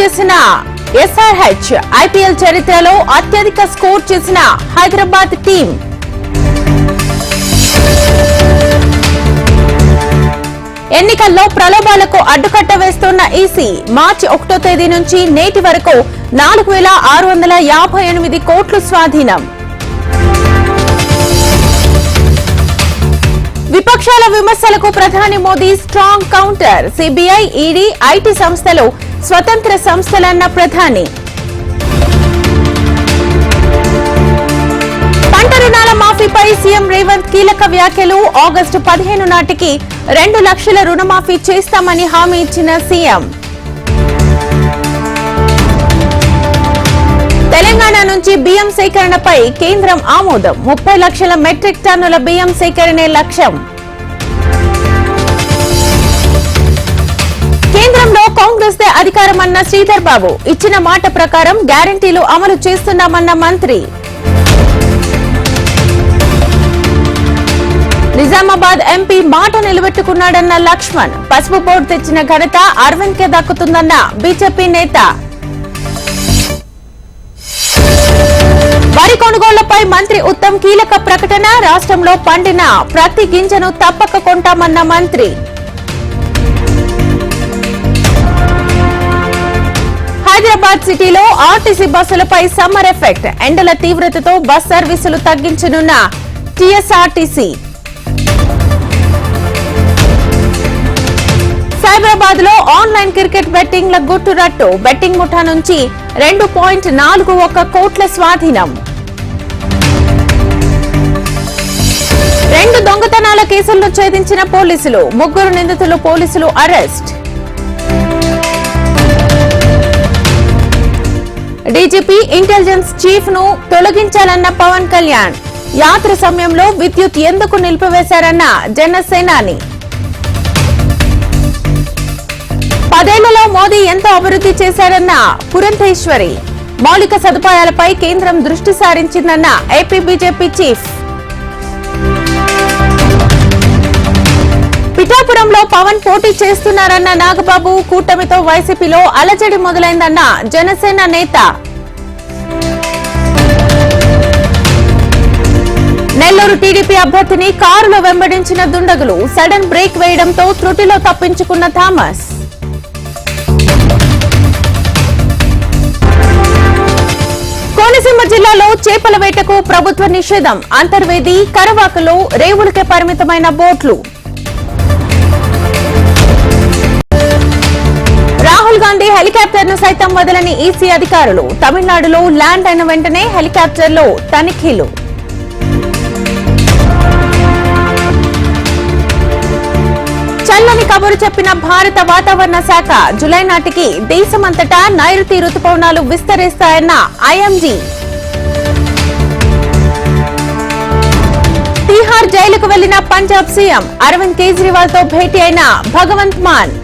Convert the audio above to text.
చేసిన SRH IPL చరిత్రలో అత్యధిక స్కోర్ చేసిన హైదరాబాద్ టీం. ఎన్నికల్లో ప్రలోభాలకు అడ్డుకట్ట వేస్తున్న ఈసీ మార్చి 1వ తేదీ నుంచి నేటి వరకు 4658 కోట్లు స్వాధీనం. విపక్షాల విమర్శలకు ప్రధాని Modi strong counter. CBI, ED, IT సంస్థలు స్వతంత్ర సంస్థలన్న ప్రధాని. పంట రుణాల మాఫీపై సీఎం రేవంత్ కీలక వ్యాఖ్యలు. ఆగస్టు 15 నాటికి 2 లక్షల రుణమాఫీ చేస్తామని హామీ ఇచ్చిన సీఎం. తెలంగాణ నుంచి బియ్యం సేకరణపై కేంద్రం ఆమోదం. 30 లక్షల మెట్రిక్ టన్నుల బియ్యం సేకరణే లక్ష్యం. కేంద్రంలో కాంగ్రెస్ దే అధికారమన్న శ్రీధర్ బాబు. ఇచ్చిన మాట ప్రకారం గ్యారంటీలు అమలు చేస్తున్నామన్న మంత్రి. నిజామాబాద్ ఎంపీ మాట నిలబెట్టుకున్నాడన్న లక్ష్మణ్. పసుపు బోర్డు తెచ్చిన ఘనత అరవింద్ కే దక్కుతుందన్న బీజేపీ నేత. వరి కొనుగోళ్లపై మంత్రి ఉత్తమ్ కీలక ప్రకటన. రాష్ట్రంలో పండిన ప్రతి గింజను తప్పక కొంటామన్న మంత్రి. హైదరాబాద్ సిటీలో ఆర్టీసీ బస్సులపై సమ్మర్ ఎఫెక్ట్. ఎండల తీవ్రతతో బస్ సర్వీసులు తగ్గించనున్న టీఎస్ఆర్టీసీ. సైబరాబాద్ లో ఆన్లైన్ క్రికెట్ బెట్టింగ్ల గుట్టురట్టు. బెట్టింగ్ ముఠా నుంచి 2.41 కోట్ల స్వాధీనం. 2 దొంగతనాల కేసులను ఛేదించిన పోలీసులు. 3 నిందితులు పోలీసులు అరెస్ట్. డీజీపీ ఇంటెలిజెన్స్ చీఫ్ ను తొలగించాలన్న పవన్ కళ్యాణ్. యాత్ర సమయంలో విద్యుత్ ఎందుకు నిలిపివేశారన్న జనసేనాని. 10 ఏళ్లలో మోదీ ఎంతో అభివృద్ధి చేశారన్న పురంధేశ్వరి. మౌలిక సదుపాయాలపై కేంద్రం దృష్టి సారించిందన్న ఏపీ బీజేపీ చీఫ్. పిఠాపురంలో పవన్ పోటీ చేస్తున్నారన్న నాగబాబు. కూటమితో వైసీపీలో అలజడి మొదలైందన్న జనసేన నేత. నెల్లూరు టీడీపీ అభ్యర్థిని కారులో వెంబడించిన దుండగులు. సడన్ బ్రేక్ వేయడంతో త్రుటిలో తప్పించుకున్న థామస్. కోనసీమ జిల్లాలో చేపల వేటకు ప్రభుత్వ నిషేధం. అంతర్వేది, కరవాకలో రేవులకే పరిమితమైన బోట్లు. రాహుల్ గాంధీ హెలికాప్టర్ ను సైతం వదలని ఈసీ అధికారులు. తమిళనాడులో ల్యాండ్ అయిన వెంటనే హెలికాప్టర్ లో తనిఖీలు. చల్లని కబురు చెప్పిన భారత వాతావరణ శాఖ. జులై నాటికి దేశమంతటా నైరుతి రుతుపవనాలు విస్తరిస్తాయన్న ఐఎండీ. తిహార్ జైలుకు వెళ్లిన పంజాబ్ సీఎం. అరవింద్ కేజ్రీవాల్ తో భేటీ అయిన భగవంత్ మాన్.